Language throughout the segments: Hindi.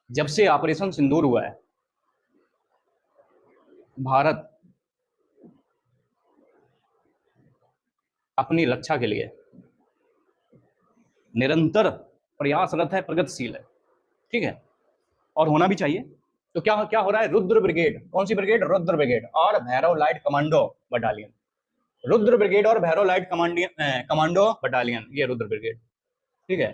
जब से ऑपरेशन सिंदूर हुआ है, भारत अपनी रक्षा के लिए निरंतर प्रयासरत है, प्रगतिशील है। ठीक है, और होना भी चाहिए। तो क्या क्या हो रहा है? रुद्र ब्रिगेड, कौन सी ब्रिगेड? रुद्र ब्रिगेड और Bhairav light commando battalion. Rudra brigade और भैरव लाइट कमांडो बटालियन, ये रुद्र ब्रिगेड। ठीक है,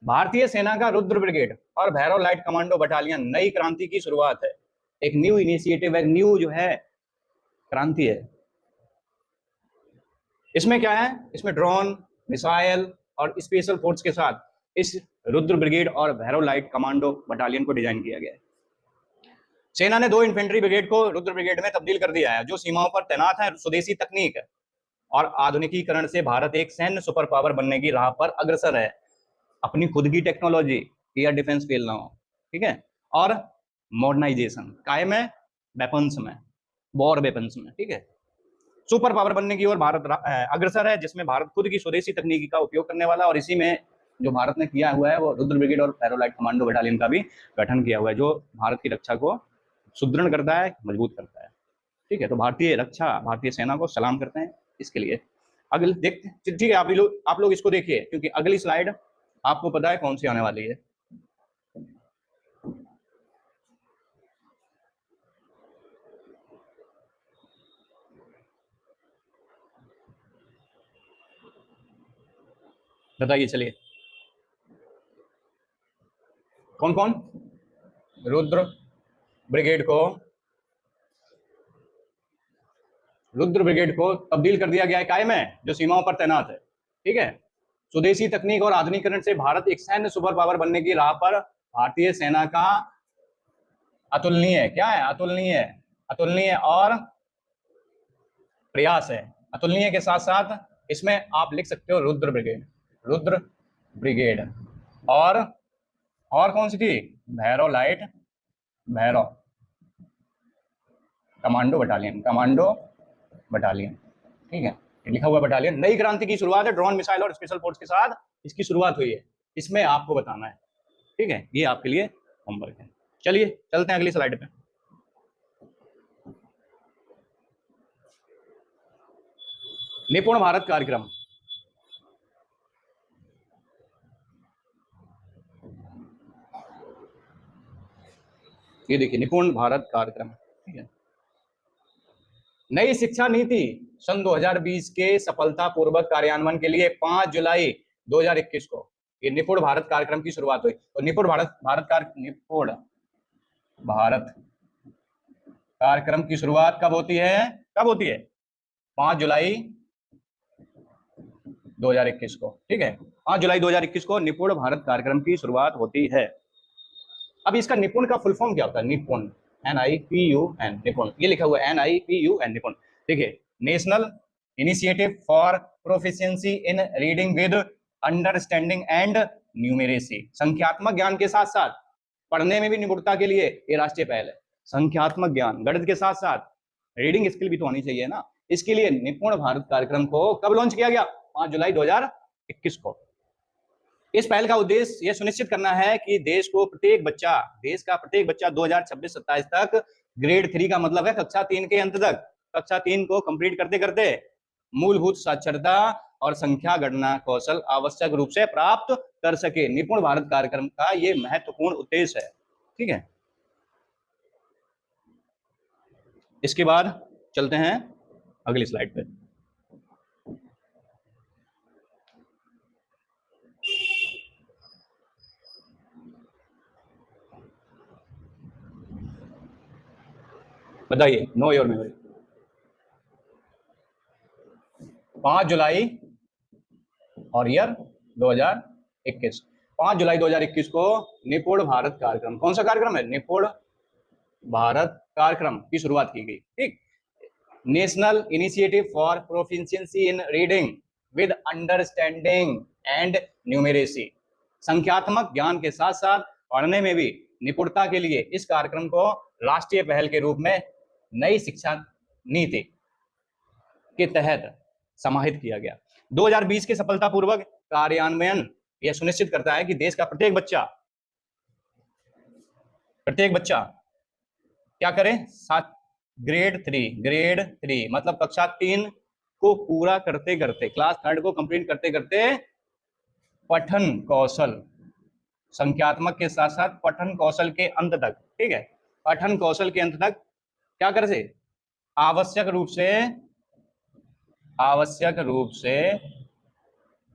भारतीय सेना का रुद्र ब्रिगेड और भैरव लाइट कमांडो बटालियन नई क्रांति की शुरुआत है। एक न्यू इनिशिएटिव, एक न्यू जो है क्रांति है। इसमें क्या है? इसमें ड्रोन, मिसाइल और स्पेशल फोर्स के साथ इस रुद्र ब्रिगेड और भैरव लाइट कमांडो बटालियन को डिजाइन किया गया है। सेना ने 2 इन्फेंट्री ब्रिगेड को रुद्र ब्रिगेड में तब्दील कर दिया है, जो सीमाओं पर तैनात है। स्वदेशी तकनीक और आधुनिकीकरण से भारत एक सैन्य सुपर पावर बनने की राह पर अग्रसर है। अपनी खुद की टेक्नोलॉजी, एयर डिफेंस फेल ना हो, ठीक है, और मॉडर्नाइजेशन कायम है, वेपन्स में, वॉर वेपन्स में। ठीक है, सुपर पावर बनने की ओर भारत अग्रसर है, जिसमें भारत खुद की स्वदेशी तकनीकी का उपयोग करने वाला, और इसी में जो भारत ने किया हुआ है वो रुद्र ब्रिगेड और पैरोलाइट कमांडो बटालियन का भी गठन किया हुआ है, जो भारत की रक्षा को सुदृढ़ करता है, मजबूत करता है। ठीक है, तो भारतीय रक्षा, भारतीय सेना को सलाम करते हैं इसके लिए। अगले देखते, ठीक है, आप लोग इसको देखिए, क्योंकि अगली स्लाइड आपको पता है कौन सी आने वाली है। बताइए, चलिए, कौन कौन? रुद्र ब्रिगेड को तब्दील कर दिया गया है, कायम है, जो सीमाओं पर तैनात है। ठीक है, स्वदेशी तकनीक और आधुनिकीकरण से भारत एक सैन्य सुपर पावर बनने की राह पर भारतीय सेना का अतुलनीय, क्या है? अतुलनीय, अतुलनीय और प्रयास है। अतुलनीय के साथ साथ इसमें आप लिख सकते हो रुद्र ब्रिगेड, रुद्र ब्रिगेड, और कौन सी थी? Bhairav light, Bhairav commando battalion, commando battalion. ठीक है, लिखा हुआ बटालियन। नई क्रांति की शुरुआत है, ड्रोन, मिसाइल और स्पेशल फोर्स के साथ इसकी शुरुआत हुई है। इसमें आपको बताना है। ठीक है, ये आपके लिए होमवर्क है। चलिए चलते हैं अगली स्लाइड पे। निपुण भारत कार्यक्रम, ये देखिए, निपुण भारत कार्यक्रम। ठीक है, नई शिक्षा नीति सन 2020 के सफलतापूर्वक कार्यान्वयन के लिए 5 जुलाई 2021 को ये निपुण भारत कार्यक्रम की शुरुआत हुई। तो निपुण भारत कार्यक्रम की शुरुआत कब होती है? कब होती है? 5 जुलाई 2021 को। ठीक है, 5 जुलाई 2021 को निपुण भारत कार्यक्रम की शुरुआत होती है। अब इसका निपुण का फुल फॉर्म क्या होता है? निपुण, NIPUN, निपुण, ये लिखा हुआ है NIPUN, निपुण। देखिए, national initiative for proficiency in reading with understanding and numeracy. संख्यात्मक ज्ञान के साथ साथ पढ़ने में भी निपुणता के लिए ये राष्ट्रीय पहल है। संख्यात्मक ज्ञान, गणित के साथ साथ रीडिंग स्किल भी तो आनी चाहिए ना। इसके लिए निपुण भारत कार्यक्रम को कब लॉन्च किया गया? 5 जुलाई 2021 को। इस पहल का उद्देश्य यह सुनिश्चित करना है कि देश का प्रत्येक बच्चा 2026-27 तक ग्रेड 3 का मतलब है कक्षा 3 के अंत तक, कक्षा 3 को कंप्लीट करते करते मूलभूत साक्षरता और संख्या गणना कौशल आवश्यक रूप से प्राप्त कर सके। निपुण भारत कार्यक्रम का यह महत्वपूर्ण उद्देश्य है। ठीक है, इसके बाद चलते हैं अगली स्लाइड पे। बताइए, नो योर मेमोरी। 5 जुलाई और ईयर 2021, 5 जुलाई 2021 को निपुण भारत कार्यक्रम, कौन सा कार्यक्रम है? निपुण भारत कार्यक्रम की शुरुआत की गई। ठीक, national initiative for proficiency in reading with understanding and numeracy. संख्यात्मक ज्ञान के साथ साथ पढ़ने में भी निपुणता के लिए इस कार्यक्रम को राष्ट्रीय पहल के रूप में नई शिक्षा नीति के तहत समाहित किया गया। 2020 के सफलतापूर्वक कार्यान्वयन यह सुनिश्चित करता है कि देश का प्रत्येक बच्चा प्रत्येक बच्चा क्या करे, सात, ग्रेड 3 मतलब कक्षा 3 को पूरा करते करते, क्लास थर्ड को कंप्लीट करते करते पठन कौशल, संख्यात्मक के साथ साथ पठन कौशल के अंत तक, ठीक है, पठन कौशल के अंत तक क्या कर से, आवश्यक रूप से, आवश्यक रूप से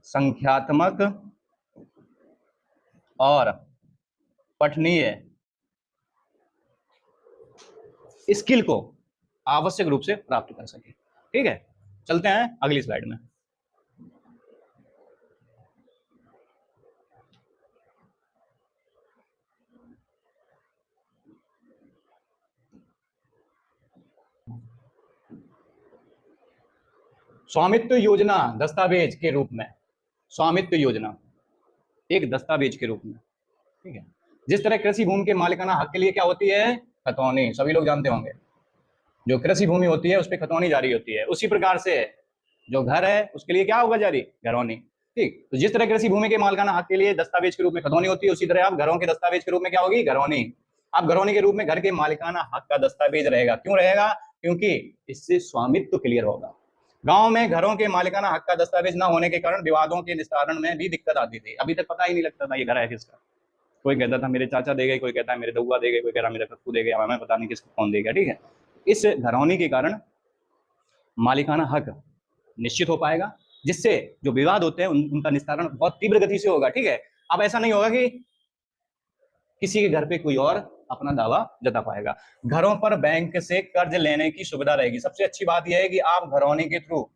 संख्यात्मक और पठनीय स्किल को आवश्यक रूप से प्राप्त कर सके। ठीक है, चलते हैं अगली स्लाइड में। स्वामित्व योजना दस्तावेज के रूप में, स्वामित्व योजना एक दस्तावेज के रूप में, ठीक है। जिस तरह कृषि भूमि के मालिकाना हक के लिए क्या होती है, खतौनी, सभी लोग जानते होंगे, जो कृषि भूमि होती है उस पर खतौनी जारी होती है, उसी प्रकार से जो घर है उसके लिए क्या होगा जारी, घरौनी। ठीक, तो जिस तरह कृषि भूमि के मालिकाना हक के लिए दस्तावेज के रूप में खतौनी होती है, उसी तरह आप घरों के दस्तावेज के रूप में क्या होगी, घरौनी। अब घरौनी के रूप में घर के मालिकाना हक का दस्तावेज रहेगा, क्यों रहेगा, क्योंकि इससे स्वामित्व क्लियर होगा। गांव में घरों के मालिकाना हक का दस्तावेज न होने के कारण विवादों के निस्तारण में भी दिक्कत आती थी। अभी तक पता ही नहीं लगता था ये घर है किसका, कोई कहता था मेरे चाचा दे गए, कोई कहता है मेरे दउआ दे गए, कोई कह रहा मेरे पप्पू दे गया, हमें पता नहीं किसको कौन दे गया। ठीक है, इस घरौनी के कारण मालिकाना हक निश्चित हो पाएगा, जिससे जो विवाद होते हैं उनका निस्तारण बहुत तीव्र गति से होगा। ठीक है, अब ऐसा नहीं होगा कि किसी के घर पे कोई और अपना दावा जता पाएगा। घरों पर बैंक से कर्ज लेने की सुविधा रहेगी। सबसे अच्छी बात यह है कि आप घरौनी के थ्रू,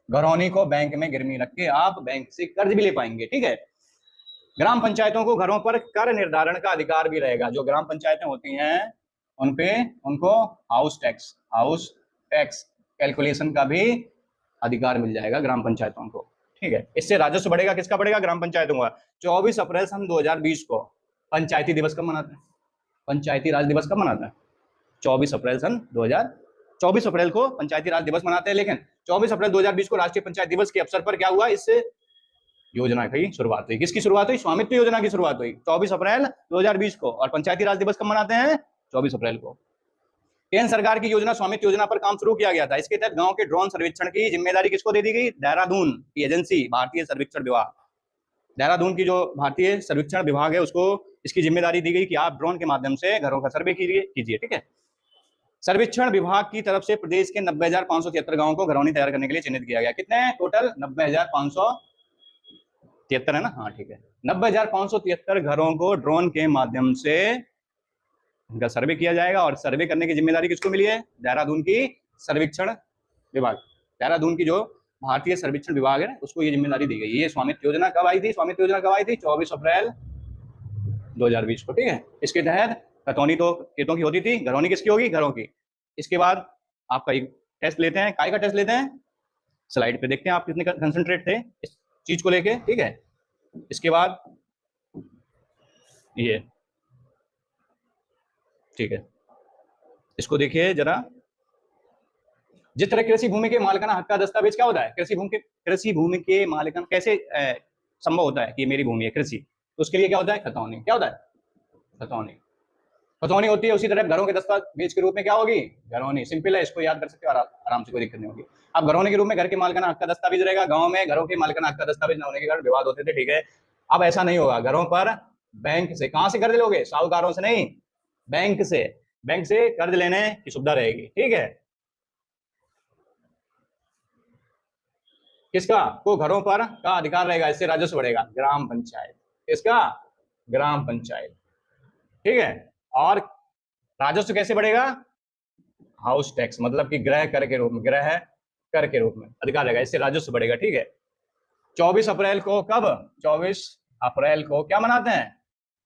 घरौनी को बैंक में गिरवी रख के आप बैंक से कर्ज भी ले पाएंगे। ठीक है, ग्राम पंचायतों को घरों पर कर निर्धारण का अधिकार भी रहेगा। जो ग्राम पंचायतें होती हैं उनपे उनको हाउस टैक्स कैलकुलेशन का भी अधिकार मिल जाएगा ग्राम पंचायतों को। ठीक है, इससे राजस्व बढ़ेगा, किसका बढ़ेगा, ग्राम पंचायतों का। 24 अप्रैल सन 2020 को पंचायती दिवस कब मनाते हैं, पंचायती राज दिवस कब मनाते हैं, 24 अप्रैल सन 2024 अप्रैल को पंचायती राज दिवस मनाते हैं। लेकिन 24 अप्रैल 2020 को राष्ट्रीय पंचायत दिवस के अवसर पर क्या हुआ, इस योजना की शुरुआत हुई। किसकी शुरुआत हुई, स्वामित्व योजना की शुरुआत हुई 24 अप्रैल 2020 को। और पंचायती राज दिवस कब मनाते हैं, 24 अप्रैल को। केंद्र सरकार की योजना स्वामित्व योजना पर काम शुरू किया गया था। इसके तहत गांव के ड्रोन सर्वेक्षण की जिम्मेदारी किसको दे दी गई, देहरादून की एजेंसी भारतीय सर्वेक्षण विभाग, देहरादून की जो भारतीय सर्वेक्षण विभाग है उसको इसकी जिम्मेदारी दी गई कि आप ड्रोन के माध्यम से घरों का सर्वे कीजिए। ठीक है, सर्वेक्षण विभाग की तरफ से प्रदेश के 90,573 गांवों को घरौनी तैयार करने के लिए चिन्हित किया गया। कितने टोटल, 90,573 है ना, हाँ ठीक है, 90,573 घरों को ड्रोन के माध्यम से उनका सर्वे किया जाएगा। और सर्वे करने की जिम्मेदारी किसको मिली है, देहरादून की सर्वेक्षण विभाग, देहरादून की जो भारतीय सर्वेक्षण विभाग है उसको ये जिम्मेदारी दी गई। ये स्वामित्व योजना कब आई थी, स्वामित्व योजना कब आई थी, 24 अप्रैल 2020 को। ठीक है, इसके तहत खतौनी तो खेतों की होती थी, घरौनी किसकी होगी, घरों की। इसके बाद आपका एक टेस्ट लेते हैं, काय का टेस्ट लेते हैं, स्लाइड पे देखते हैं आप कितने कंसंट्रेट थे इस चीज को लेके। ठीक है, इसके बाद ये, ठीक है, इसको देखिए जरा। जिस तरह कृषि भूमि के मालिकाना हक का दस्तावेज क्या होता है, कृषि भूमि के मालिकाना कैसे संभव होता है कि मेरी भूमि है कृषि, तो उसके लिए क्या होता है, खतौनी। क्या होता है, खतौनी, खतौनी होती है। उसी तरह घरों के दस्तावेज के रूप में क्या होगी, घरौनी। सिंपल है, इसको याद कर सकते हो आराम से, कोई दिक्कत नहीं होगी। अब घरौनी के रूप में घर के मालिकाना हक का दस्तावेज रहेगा। गांव में घरों के मालिकाना हक का दस्तावेज न होने के कारण विवाद होते थे। ठीक है, अब ऐसा नहीं होगा, घरों पर बैंक से, कहां से कर्ज लोगे, साहूकारों से नहीं, बैंक से कर्ज लेने की सुविधा रहेगी। ठीक है, किसका, को घरों पर का अधिकार रहेगा, इससे राजस्व बढ़ेगा, ग्राम पंचायत, किसका, ग्राम पंचायत। ठीक है, और राजस्व कैसे बढ़ेगा, हाउस टैक्स, मतलब कि गृह कर के रूप में, गृह कर के रूप में अधिकार रहेगा, इससे राजस्व बढ़ेगा। ठीक है, 24 अप्रैल को कब, 24 अप्रैल को क्या मनाते हैं,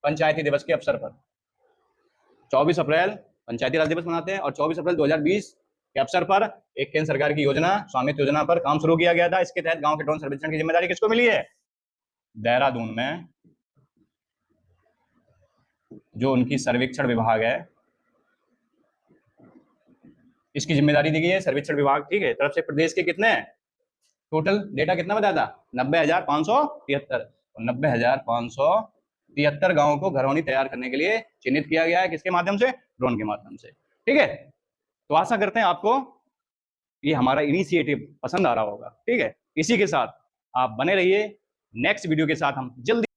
पंचायती दिवस के अवसर पर। 24 अप्रैल पंचायती राज दिवस मनाते हैं। और 24 अप्रैल 2020 के अवसर पर एक केंद्र सरकार की योजना स्वामित्व योजना पर काम शुरू किया गया था। इसके तहत गांव के ड्रोन सर्वेक्षण की जिम्मेदारी किसको मिली है, देहरादून में जो उनकी सर्वेक्षण विभाग है इसकी जिम्मेदारी दी गई है, सर्वेक्षण विभाग। ठीक है, तरफ से प्रदेश के कितने टोटल डेटा कितना बताया था, 90,573, 90,573 73 गांवों को घरौनी तैयार करने के लिए चिन्हित किया गया है। किसके माध्यम से? ड्रोन के माध्यम से। ठीक है, तो आशा करते हैं आपको ये हमारा इनिशिएटिव पसंद आ रहा होगा। ठीक है, इसी के साथ आप बने रहिए, नेक्स्ट वीडियो के साथ हम जल्दी